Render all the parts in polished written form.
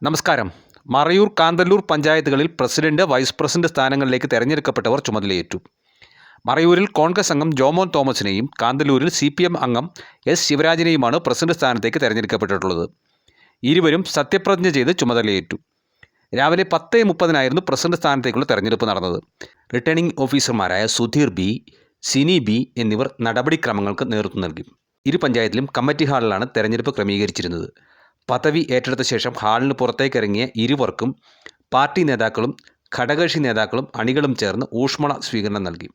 നമസ്കാരം. മറയൂർ, കാന്തല്ലൂർ പഞ്ചായത്തുകളിൽ president, vice president സ്ഥാനങ്ങളിലേക്ക് തെരഞ്ഞെടുക്കപ്പെട്ടവർ ചുമതലയേറ്റു. മറയൂരിൽ കോൺഗ്രസ് അംഗം ജോമോൻ തോമസിനെയും കാന്തല്ലൂരിൽ CPM അംഗം S. ശിവരാജിനെയുമാണ് പ്രസിഡന്റ് സ്ഥാനത്തേക്ക് തെരഞ്ഞെടുക്കപ്പെട്ടിട്ടുള്ളത്. ഇരുവരും സത്യപ്രതിജ്ഞ ചെയ്ത് ചുമതലയേറ്റു. രാവിലെ 10:30 പ്രസിഡന്റ് സ്ഥാനത്തേക്കുള്ള തെരഞ്ഞെടുപ്പ് നടന്നത്. റിട്ടേണിംഗ് ഓഫീസർമാരായ സുധീർ B, സിനി B എന്നിവർ നടപടിക്രമങ്ങൾക്ക് നേതൃത്വം നൽകി. ഇരു പഞ്ചായത്തിലും കമ്മിറ്റി ഹാളിലാണ് തെരഞ്ഞെടുപ്പ് ക്രമീകരിച്ചിരുന്നത്. പദവി ഏറ്റെടുത്ത ശേഷം ഹാളിന് പുറത്തേക്കിറങ്ങിയ ഇരുവർക്കും പാർട്ടി നേതാക്കളും ഘടകകക്ഷി നേതാക്കളും അണികളും ചേർന്ന് ഊഷ്മള സ്വീകരണം നൽകി.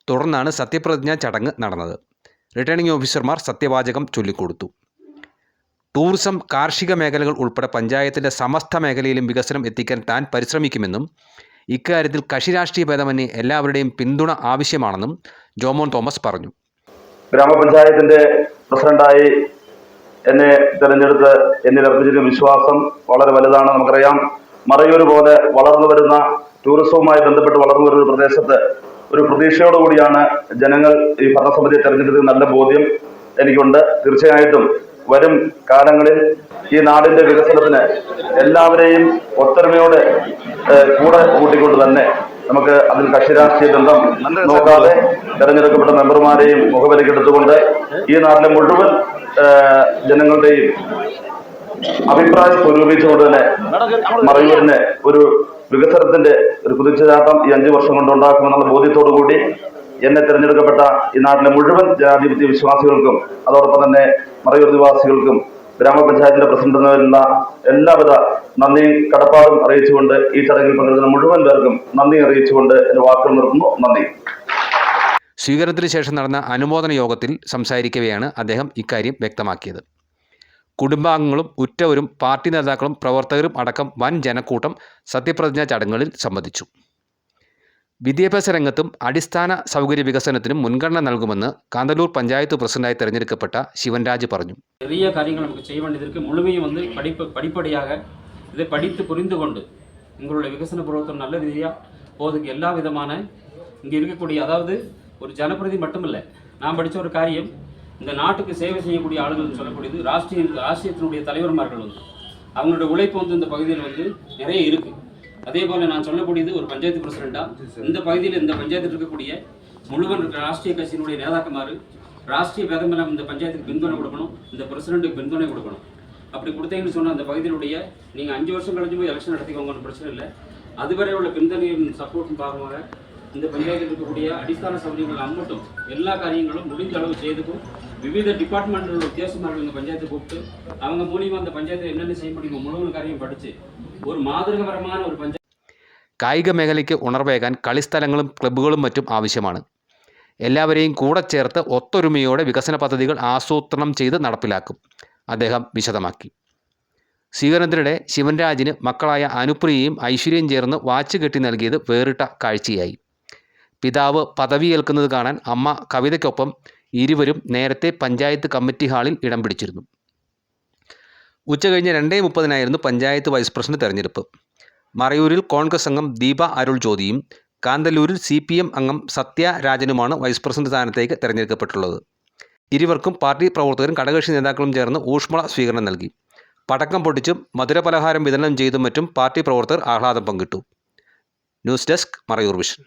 തുടർന്നാണ് സത്യപ്രതിജ്ഞാ ചടങ്ങ് നടന്നത്. റിട്ടേണിംഗ് ഓഫീസർമാർ സത്യവാചകം ചൊല്ലിക്കൊടുത്തു. ടൂറിസം, കാർഷിക മേഖലകൾ ഉൾപ്പെടെ പഞ്ചായത്തിൻ്റെ സമസ്ത മേഖലയിലും വികസനം എത്തിക്കാൻ താൻ പരിശ്രമിക്കുമെന്നും ഇക്കാര്യത്തിൽ കക്ഷിരാഷ്ട്രീയ ഭേദമന്യേ എല്ലാവരുടെയും പിന്തുണ ആവശ്യമാണെന്നും ജോമോൻ തോമസ് പറഞ്ഞു. ഗ്രാമപഞ്ചായത്തിൻ്റെ പ്രസിഡന്റായി എന്നെ തിരഞ്ഞെടുത്ത് എന്നിൽ അർപ്പിച്ചിരുന്ന വിശ്വാസം വളരെ വലുതാണ്. നമുക്കറിയാം, മറയൂർ പോലെ വളർന്നു വരുന്ന, ടൂറിസവുമായി ബന്ധപ്പെട്ട് വളർന്നു വരുന്ന പ്രദേശത്ത് ഒരു പ്രതീക്ഷയോടുകൂടിയാണ് ജനങ്ങൾ ഈ ഭരണസമിതിയെ തെരഞ്ഞെടുത്തത്. നല്ല ബോധ്യം എനിക്കുണ്ട്. തീർച്ചയായിട്ടും വരും കാലങ്ങളിൽ ഈ നാടിന്റെ വികസനത്തിന് എല്ലാവരെയും ഒത്തൊരുമയോടെ കൂടെ കൂട്ടിക്കൊണ്ട് തന്നെ നമുക്ക് അതിൽ കക്ഷിരാഷ്ട്രീയ ബന്ധം നോക്കാതെ തെരഞ്ഞെടുക്കപ്പെട്ട മെമ്പർമാരെയും മുഖവിലക്കെടുത്തുകൊണ്ട് ഈ നാട്ടിലെ മുഴുവൻ ജനങ്ങളുടെയും അഭിപ്രായം സ്വരൂപിച്ചുകൊണ്ട് തന്നെ മറയൂരിനെ ഒരു വികസനത്തിന്റെ ഒരു കുതിച്ചുചാട്ടം ഈ 5 വർഷം കൊണ്ട് ഉണ്ടാക്കുമെന്നുള്ള ബോധ്യത്തോടു കൂടി എന്നെ തിരഞ്ഞെടുക്കപ്പെട്ട ഈ നാട്ടിലെ മുഴുവൻ ജനാധിപത്യ വിശ്വാസികൾക്കും അതോടൊപ്പം തന്നെ മറയൂർ നിവാസികൾക്കും ഗ്രാമപഞ്ചായത്തിന്റെ പ്രസിഡന്റിനുള്ള എല്ലാവിധ നന്ദിയും കടപ്പാടും അറിയിച്ചുകൊണ്ട് ഈ ചടങ്ങിൽ പങ്കെടുക്കുന്ന മുഴുവൻ പേർക്കും നന്ദി അറിയിച്ചുകൊണ്ട് എന്റെ വാക്കുകൾ നിർത്തുന്നു. നന്ദി. സ്വീകരണത്തിന് ശേഷം നടന്ന അനുമോദന യോഗത്തിൽ സംസാരിക്കവെയാണ് അദ്ദേഹം ഇക്കാര്യം വ്യക്തമാക്കിയത്. കുടുംബാംഗങ്ങളും ഉറ്റവരും പാർട്ടി നേതാക്കളും പ്രവർത്തകരും അടക്കം വൻ ജനക്കൂട്ടം സത്യപ്രതിജ്ഞാ ചടങ്ങുകളിൽ സംബന്ധിച്ചു. വിദ്യാഭ്യാസ രംഗത്തും അടിസ്ഥാന സൗകര്യ വികസനത്തിനും മുൻഗണന നൽകുമെന്ന് കാന്തല്ലൂർ പഞ്ചായത്ത് പ്രസിഡന്റായി തെരഞ്ഞെടുക്കപ്പെട്ട ശിവൻരാജ് പറഞ്ഞു. நிறைய காரியங்கள் நமக்கு செய்ய வேண்டியதற்கு முழுமையும் படிப்படியாக இதை படித்து புரிந்து கொண்டு உங்களுடைய விகசன பிரவர்த்தனம் நல்ல ரீதியாக போதுக்கு எல்லா விதமான இங்கே இருக்கக்கூடிய, அதாவது ஒரு ஜனப்பிரதி மட்டுமில்லை, நான் படித்த ஒரு காரியம், இந்த நாட்டுக்கு சேவை செய்யக்கூடிய ஆளுகள் சொல்லக்கூடியது ராஷ்டிரியத்தினுடைய தலைவர்மார்கள் அவங்களுடைய உழைப்பு இந்த பகுதியில் நிறைய இருக்குது. அதே போல் நான் சொல்லக்கூடியது ஒரு பஞ்சாயத்து பிரசிடெண்ட்டாக இந்த பகுதியில் இந்த பஞ்சாயத்தில் இருக்கக்கூடிய முழுவன் ராஷ்ட்ரிய கட்சியினுடைய நேதாக்கமாறு ராஷ்ட்ரிய பேதமெல்லாம் இந்த பஞ்சாயத்துக்கு பின்துணை கொடுக்கணும், இந்த பிரசிடெண்ட்டுக்கு பின்துணை கொடுக்கணும். அப்படி கொடுத்தீங்கன்னு சொன்னால் அந்த பகுதியினுடைய நீங்கள் 5 வருஷம் கழிஞ்சு போய் எலெக்ஷன் நடத்திக்கோங்க, ஒன்றும் பிரச்சனை இல்லை. அதுவரை உள்ள பின்தணையும் சப்போர்ட்டும் காரணமாக இந்த பஞ்சாயத்தில் இருக்கக்கூடிய அடிസ്ഥാന சௌகரியங்கள் அம்மட்டும் எல்லா காரியங்களும் முடிஞ்ச அளவு செய்துக்கும் விவித டிபார்ட்மெண்ட்டில் வித்தியாசமாக இந்த பஞ்சாயத்தை கூப்பிட்டு அவங்க மூலியமாக அந்த பஞ்சாயத்தில் என்னென்ன செய்ய முடியுமோ முழுவதும் காரியம் படித்து ഒരു മാതൃകപരമായ ഒരു പഞ്ചായത്ത്. കായിക മേഖലയ്ക്ക് ഉണർവേകാൻ കളിസ്ഥലങ്ങളും ക്ലബ്ബുകളും മറ്റും ആവശ്യമാണ്. എല്ലാവരെയും കൂടെ ചേർത്ത് ഒത്തൊരുമയോടെ വികസന പദ്ധതികൾ ആസൂത്രണം ചെയ്ത് നടപ്പിലാക്കും, അദ്ദേഹം വിശദമാക്കി. സ്വീകരണത്തിനിടെ ശിവൻരാജിന് മക്കളായ അനുപ്രിയയും ഐശ്വര്യയും ചേർന്ന് വാച്ച് കെട്ടി നൽകിയത് വേറിട്ട കാഴ്ചയായി. പിതാവ് പദവിയേൽക്കുന്നത് കാണാൻ അമ്മ കവിതയ്ക്കൊപ്പം ഇരുവരും നേരത്തെ പഞ്ചായത്ത് കമ്മിറ്റി ഹാളിൽ ഇടം പിടിച്ചിരുന്നു. ഉച്ചകഴിഞ്ഞ് 2:30 പഞ്ചായത്ത് വൈസ് പ്രസിഡന്റ് തെരഞ്ഞെടുപ്പ്. മറയൂരിൽ കോൺഗ്രസ് അംഗം ദീപ അരുൾ ജ്യോതിയും കാന്തല്ലൂരിൽ CPM അംഗം സത്യ രാജനുമാണ് വൈസ് പ്രസിഡന്റ് സ്ഥാനത്തേക്ക് തെരഞ്ഞെടുക്കപ്പെട്ടുള്ളത്. ഇരുവർക്കും പാർട്ടി പ്രവർത്തകരും ഘടകകക്ഷി നേതാക്കളും ചേർന്ന് ഊഷ്മള സ്വീകരണം നൽകി. പടക്കം പൊട്ടിച്ചും മധുരപലഹാരം വിതരണം ചെയ്തും മറ്റും പാർട്ടി പ്രവർത്തകർ ആഹ്ലാദം പങ്കിട്ടു. News desk, Marayoor vision.